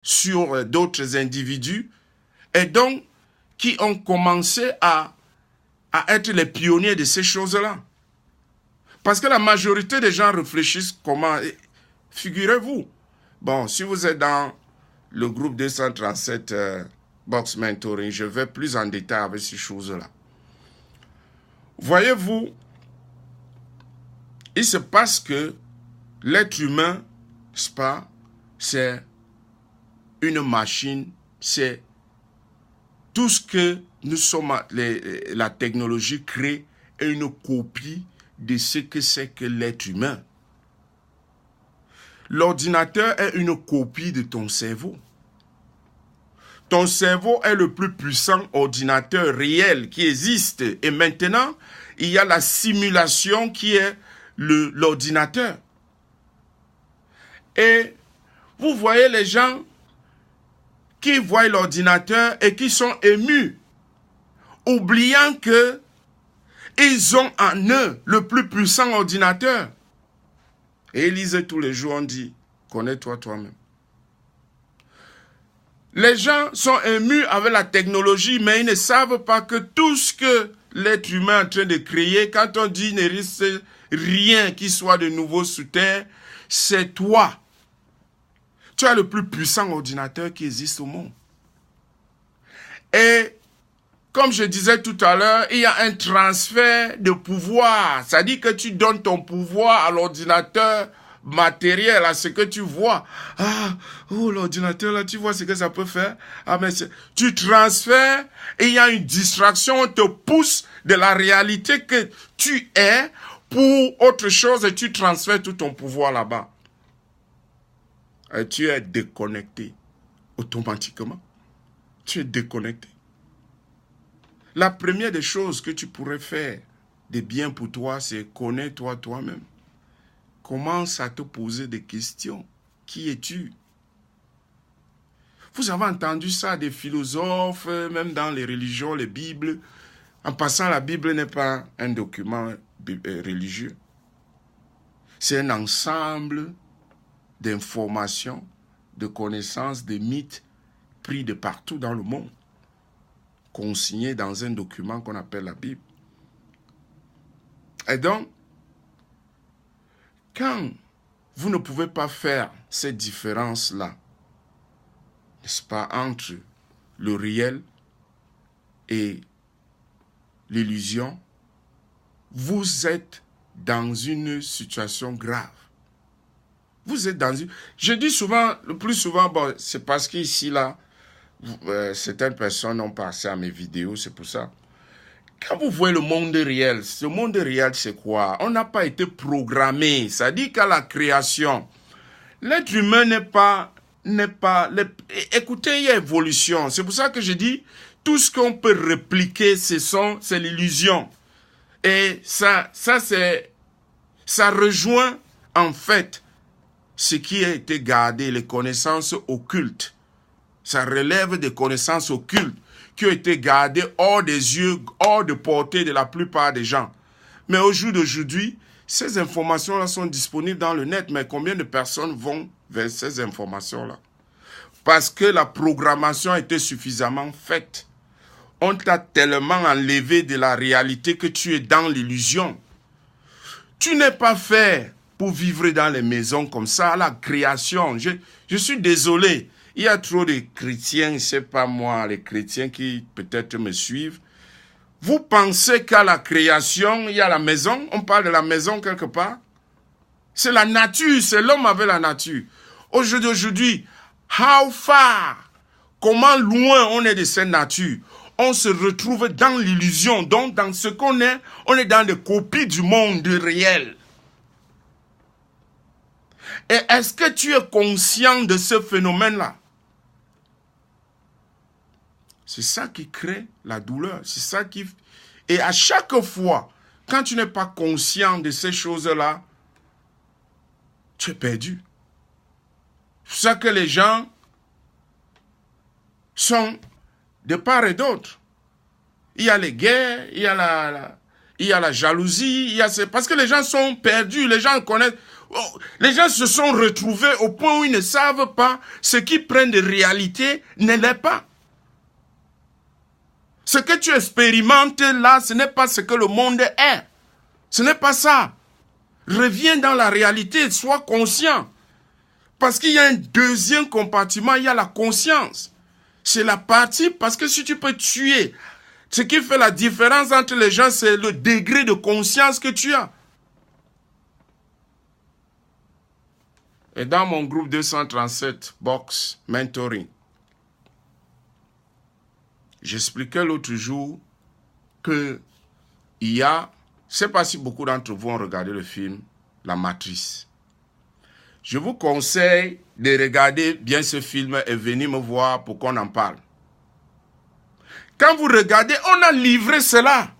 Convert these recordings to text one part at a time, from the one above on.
sur d'autres individus et donc qui ont commencé à être les pionniers de ces choses-là. Parce que la majorité des gens réfléchissent comment. Figurez-vous, bon, si vous êtes dans le groupe 237 Box Mentoring, je vais plus en détail avec ces choses-là. Voyez-vous, il se passe que l'être humain, n'est-ce pas, c'est une machine, c'est tout ce que nous sommes, la technologie crée est une copie de ce que c'est que l'être humain. L'ordinateur est une copie de ton cerveau. Ton cerveau est le plus puissant ordinateur réel qui existe. Et maintenant, il y a la simulation qui est l'ordinateur. Et vous voyez les gens qui voient l'ordinateur et qui sont émus, oubliant que ils ont en eux le plus puissant ordinateur. Et ils lisent tous les jours, on dit, connais-toi toi-même. Les gens sont émus avec la technologie, mais ils ne savent pas que tout ce que l'être humain est en train de créer, quand on dit ne risque rien qui soit de nouveau sous terre, c'est toi. Tu as le plus puissant ordinateur qui existe au monde. Et comme je disais tout à l'heure, il y a un transfert de pouvoir. Ça dit que tu donnes ton pouvoir à l'ordinateur matériel, à ce que tu vois. Ah, oh, l'ordinateur, là, tu vois ce que ça peut faire. Ah, mais tu transfères et il y a une distraction. On te pousse de la réalité que tu es pour autre chose et tu transfères tout ton pouvoir là-bas. Et tu es déconnecté automatiquement. Tu es déconnecté. La première des choses que tu pourrais faire de bien pour toi, c'est connais-toi toi-même. Commence à te poser des questions. Qui es-tu? Vous avez entendu ça des philosophes, même dans les religions, les Bibles. En passant, la Bible n'est pas un document religieux. C'est un ensemble d'informations, de connaissances, de mythes pris de partout dans le monde, consignés dans un document qu'on appelle la Bible. Et donc, quand vous ne pouvez pas faire cette différence-là, n'est-ce pas, entre le réel et l'illusion, vous êtes dans une situation grave. Vous êtes dans une... Je dis souvent, le plus souvent, bon, c'est parce qu'ici, là, certaines personnes ont passé à mes vidéos, c'est pour ça. Quand vous voyez le monde réel, ce monde réel, c'est quoi? On n'a pas été programmé. Ça dit qu'à la création, l'être humain n'est pas... Écoutez, il y a évolution. C'est pour ça que je dis, tout ce qu'on peut répliquer, c'est l'illusion. Et ça rejoint, en fait, ce qui a été gardé, les connaissances occultes. Ça relève des connaissances occultes qui ont été gardées hors des yeux, hors de portée de la plupart des gens. Mais au jour d'aujourd'hui, ces informations-là sont disponibles dans le net. Mais combien de personnes vont vers ces informations-là? Parce que la programmation a été suffisamment faite. On t'a tellement enlevé de la réalité que tu es dans l'illusion. Tu n'es pas fait pour vivre dans les maisons comme ça, la création. Je suis désolé. Il y a trop de chrétiens, c'est pas moi, les chrétiens qui peut-être me suivent. Vous pensez qu'à la création, il y a la maison? On parle de la maison quelque part? C'est la nature, c'est l'homme avec la nature. Aujourd'hui, how far? Comment loin on est de cette nature? On se retrouve dans l'illusion. Donc, dans ce qu'on est, on est dans des copies du monde réel. Et est-ce que tu es conscient de ce phénomène-là? C'est ça qui crée la douleur. C'est ça qui... Et à chaque fois, quand tu n'es pas conscient de ces choses-là, tu es perdu. C'est ça que les gens sont de part et d'autre. Il y a les guerres, il y a la jalousie, parce que les gens sont perdus, les gens connaissent. Les gens se sont retrouvés au point où ils ne savent pas ce qu'ils prennent de réalité ne l'est pas. Ce que tu expérimentes là, ce n'est pas ce que le monde est. Ce n'est pas ça. Reviens dans la réalité, sois conscient. Parce qu'il y a un deuxième compartiment, il y a la conscience. C'est la partie, parce que si tu peux tuer, ce qui fait la différence entre les gens, c'est le degré de conscience que tu as. Et dans mon groupe 237, Box Mentoring, j'expliquais l'autre jour que il y a, je ne sais pas si beaucoup d'entre vous ont regardé le film La Matrice. Je vous conseille de regarder bien ce film et venir me voir pour qu'on en parle. Quand vous regardez, on a livré cela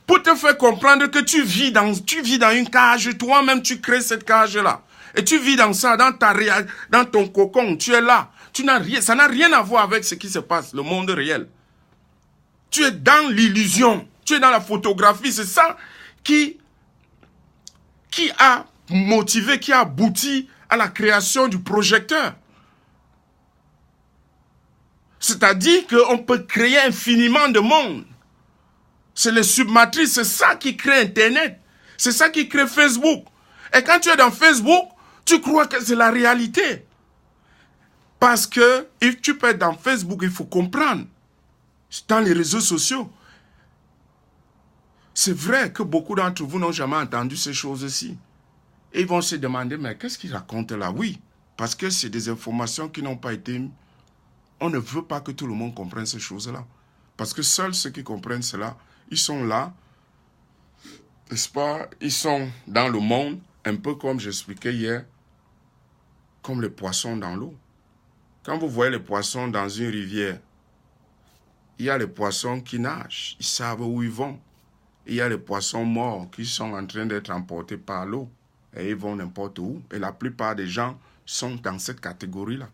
pour te faire comprendre que tu vis dans une cage, toi-même tu crées cette cage-là. Et tu vis dans ça, dans ton cocon, tu es là. Ça n'a rien à voir avec ce qui se passe, le monde réel. Tu es dans l'illusion, tu es dans la photographie, c'est ça qui a motivé, qui a abouti à la création du projecteur. C'est-à-dire qu'on peut créer infiniment de mondes. C'est les submatrices, c'est ça qui crée Internet. C'est ça qui crée Facebook. Et quand tu es dans Facebook, tu crois que c'est la réalité. Parce que if tu peux être dans Facebook, il faut comprendre. Dans les réseaux sociaux. C'est vrai que beaucoup d'entre vous n'ont jamais entendu ces choses-ci. Et ils vont se demander, mais qu'est-ce qu'ils racontent là? Oui, parce que c'est des informations qui n'ont pas été... On ne veut pas que tout le monde comprenne ces choses-là. Parce que seuls ceux qui comprennent cela, ils sont là, n'est-ce pas? Ils sont dans le monde, un peu comme j'expliquais hier, comme les poissons dans l'eau. Quand vous voyez les poissons dans une rivière, il y a les poissons qui nagent, ils savent où ils vont. Il y a les poissons morts qui sont en train d'être emportés par l'eau. Et ils vont n'importe où. Et la plupart des gens sont dans cette catégorie-là.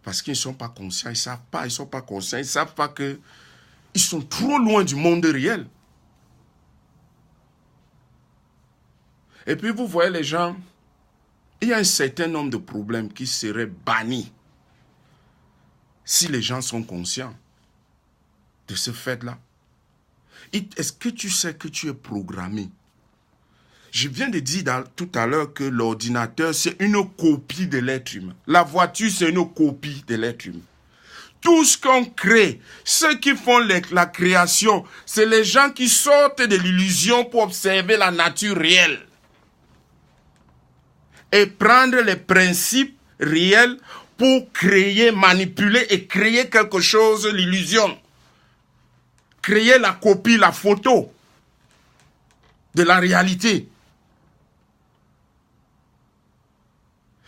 Parce qu'ils ne sont pas conscients, ils ne savent pas, ils ne sont pas conscients, ils ne savent pas qu'ils sont trop loin du monde réel. Et puis vous voyez les gens, il y a un certain nombre de problèmes qui seraient bannis si les gens sont conscients de ce fait-là. Est-ce que tu sais que tu es programmé? Je viens de dire tout à l'heure que l'ordinateur, c'est une copie de l'être humain. La voiture, c'est une copie de l'être humain. Tout ce qu'on crée, ceux qui font la création, c'est les gens qui sortent de l'illusion pour observer la nature réelle. Et prendre les principes réels pour créer, manipuler et créer quelque chose, l'illusion. Créer la copie, la photo de la réalité.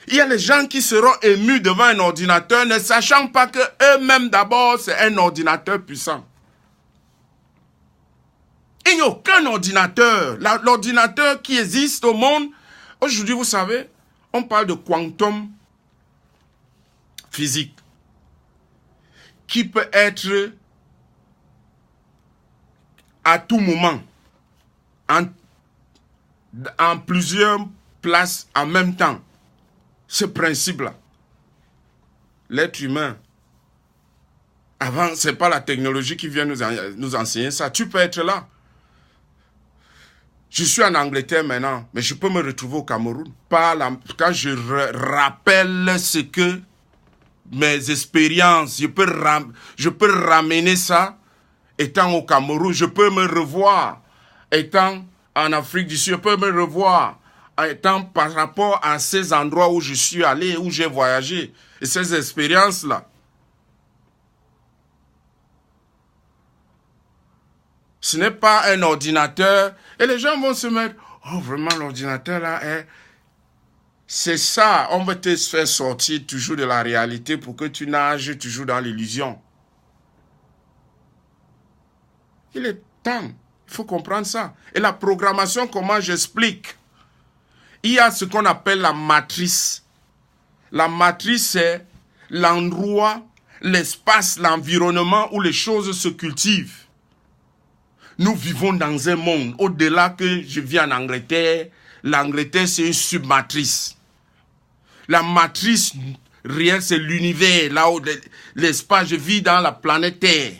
Il y a les gens qui seront émus devant un ordinateur ne sachant pas que eux-mêmes d'abord c'est un ordinateur puissant. Il n'y a aucun ordinateur. L'ordinateur qui existe au monde, aujourd'hui vous savez, on parle de quantum physique qui peut être à tout moment en plusieurs places en même temps. Ce principe-là, l'être humain, avant, ce n'est pas la technologie qui vient nous enseigner ça. Tu peux être là. Je suis en Angleterre maintenant, mais je peux me retrouver au Cameroun. Quand je rappelle ce que mes expériences, je peux ramener ça, étant au Cameroun, je peux me revoir, étant en Afrique du Sud, je peux me revoir, étant par rapport à ces endroits où je suis allé, où j'ai voyagé, et ces expériences-là. Ce n'est pas un ordinateur, et les gens vont se mettre, oh vraiment l'ordinateur là, c'est ça, on veut te faire sortir toujours de la réalité pour que tu nages toujours dans l'illusion. Il est temps, il faut comprendre ça. Et la programmation, comment j'explique? Il y a ce qu'on appelle la matrice. La matrice, c'est l'endroit, l'espace, l'environnement où les choses se cultivent. Nous vivons dans un monde, au-delà que je vis en Angleterre, l'Angleterre, c'est une submatrice. La matrice réelle, c'est l'univers, là où l'espace, je vis dans la planète Terre.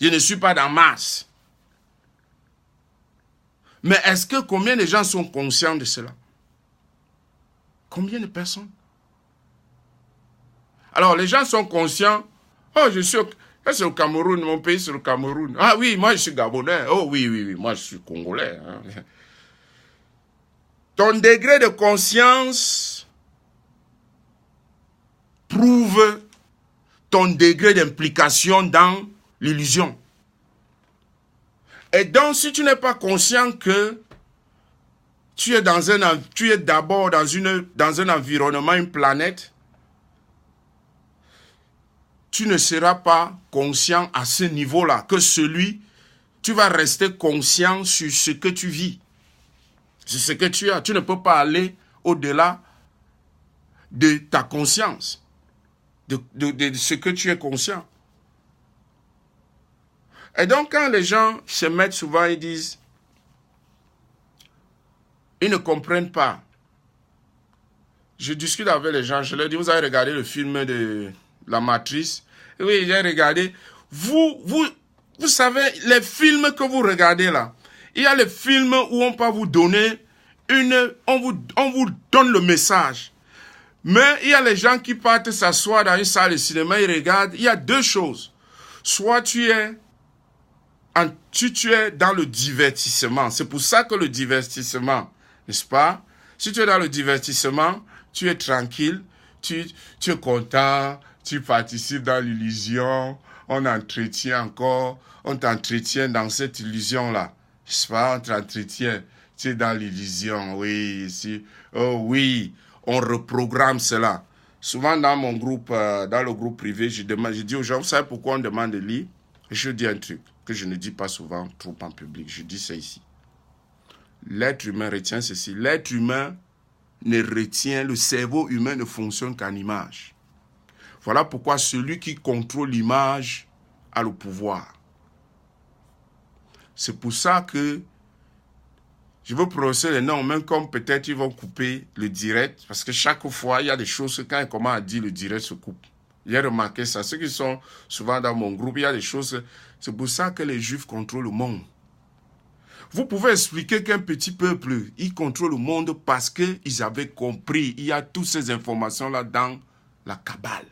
Je ne suis pas dans Mars. Mais est-ce que combien de gens sont conscients de cela? Combien de personnes? Alors, les gens sont conscients. Oh, je suis c'est au Cameroun, mon pays, c'est le Cameroun. Ah oui, moi, je suis Gabonais. Oh oui, moi, je suis Congolais. Hein. Ton degré de conscience prouve ton degré d'implication dans l'illusion. Et donc, si tu n'es pas conscient que tu es d'abord dans un environnement, une planète, tu ne seras pas conscient à ce niveau-là, tu vas rester conscient sur ce que tu vis, sur ce que tu as. Tu ne peux pas aller au-delà de ta conscience, de ce que tu es conscient. Et donc, quand les gens se mettent souvent, ils disent, ils ne comprennent pas. Je discute avec les gens, je leur dis, vous avez regardé le film de La Matrice? Oui, j'ai regardé. Vous savez, les films que vous regardez là, il y a les films où on peut vous donner on vous donne le message. Mais il y a les gens qui partent s'asseoir dans une salle de cinéma, ils regardent. Il y a deux choses. Soit tu es dans le divertissement. C'est pour ça que le divertissement, n'est-ce pas? Si tu es dans le divertissement, tu es tranquille, tu es content, tu participes dans l'illusion, on t'entretient dans cette illusion-là. N'est-ce pas? On t'entretient, tu es dans l'illusion, oui, ici. Oh oui, on reprogramme cela. Souvent dans mon groupe, dans le groupe privé, je dis aux gens, vous savez pourquoi on demande de lire? Je dis un truc que je ne dis pas souvent trop en public. Je dis ça ici. L'être humain retient ceci. L'être humain le cerveau humain ne fonctionne qu'en image. Voilà pourquoi celui qui contrôle l'image a le pouvoir. C'est pour ça que je veux prononcer les noms, même comme peut-être ils vont couper le direct, parce que chaque fois, il y a des choses que quand ils commencent à dire, le direct se coupe. J'ai remarqué ça. Ceux qui sont souvent dans mon groupe, il y a des choses. C'est pour ça que les Juifs contrôlent le monde. Vous pouvez expliquer qu'un petit peuple, il contrôle le monde parce qu'ils avaient compris. Il y a toutes ces informations-là dans la Kabbale.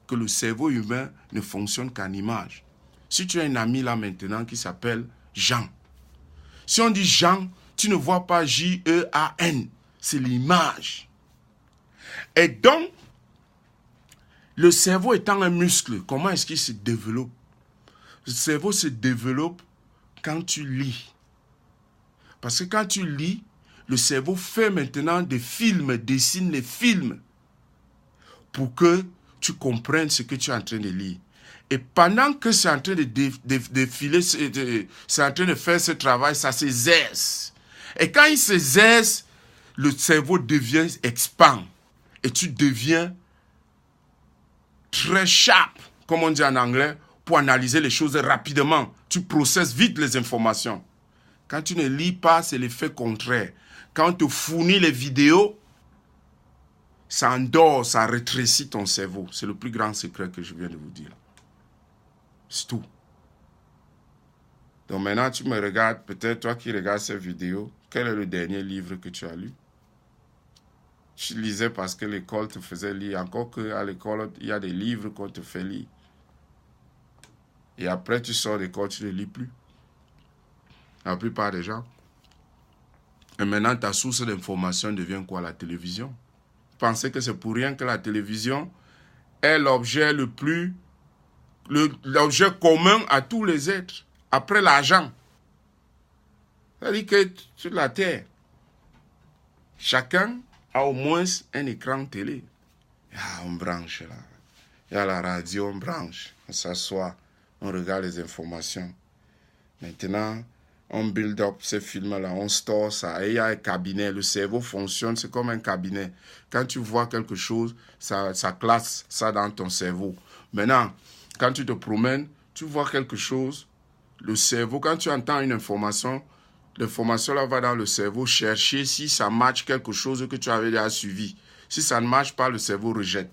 Que le cerveau humain ne fonctionne qu'en image. Si tu as un ami là maintenant qui s'appelle Jean. Si on dit Jean, tu ne vois pas J-E-A-N. C'est l'image. Et donc, le cerveau étant un muscle, comment est-ce qu'il se développe? Le cerveau se développe quand tu lis. Parce que quand tu lis, le cerveau fait maintenant des films, dessine les films pour que tu comprennes ce que tu es en train de lire. Et pendant que c'est en train de défiler, c'est en train de faire ce travail, ça s'exerce. Et quand il s'exerce, le cerveau expand. Et tu deviens très sharp, comme on dit en anglais, pour analyser les choses rapidement. Tu processes vite les informations. Quand tu ne lis pas, c'est l'effet contraire. Quand on te fournit les vidéos, ça endort, ça rétrécit ton cerveau. C'est le plus grand secret que je viens de vous dire. C'est tout. Donc maintenant, tu me regardes, peut-être toi qui regardes ces vidéos, quel est le dernier livre que tu as lu? Tu lisais parce que l'école te faisait lire. Encore qu'à l'école, il y a des livres qu'on te fait lire. Et après, tu sors de l'école, tu ne lis plus. La plupart des gens. Et maintenant, ta source d'information devient quoi? La télévision. Pensez que c'est pour rien que la télévision est l'objet l'objet commun à tous les êtres, après l'argent. C'est-à-dire que sur la terre, chacun a au moins un écran télé. On branche là. Il y a la radio, on branche. On s'assoit, on regarde les informations. Maintenant, on build up ces films-là, on store ça. Et il y a un cabinet. Le cerveau fonctionne, c'est comme un cabinet. Quand tu vois quelque chose, ça classe ça dans ton cerveau. Maintenant, quand tu te promènes, tu vois quelque chose, le cerveau, quand tu entends une information, L'information là va dans le cerveau chercher si ça match quelque chose que tu avais déjà suivi. Si ça ne marche pas, le cerveau rejette.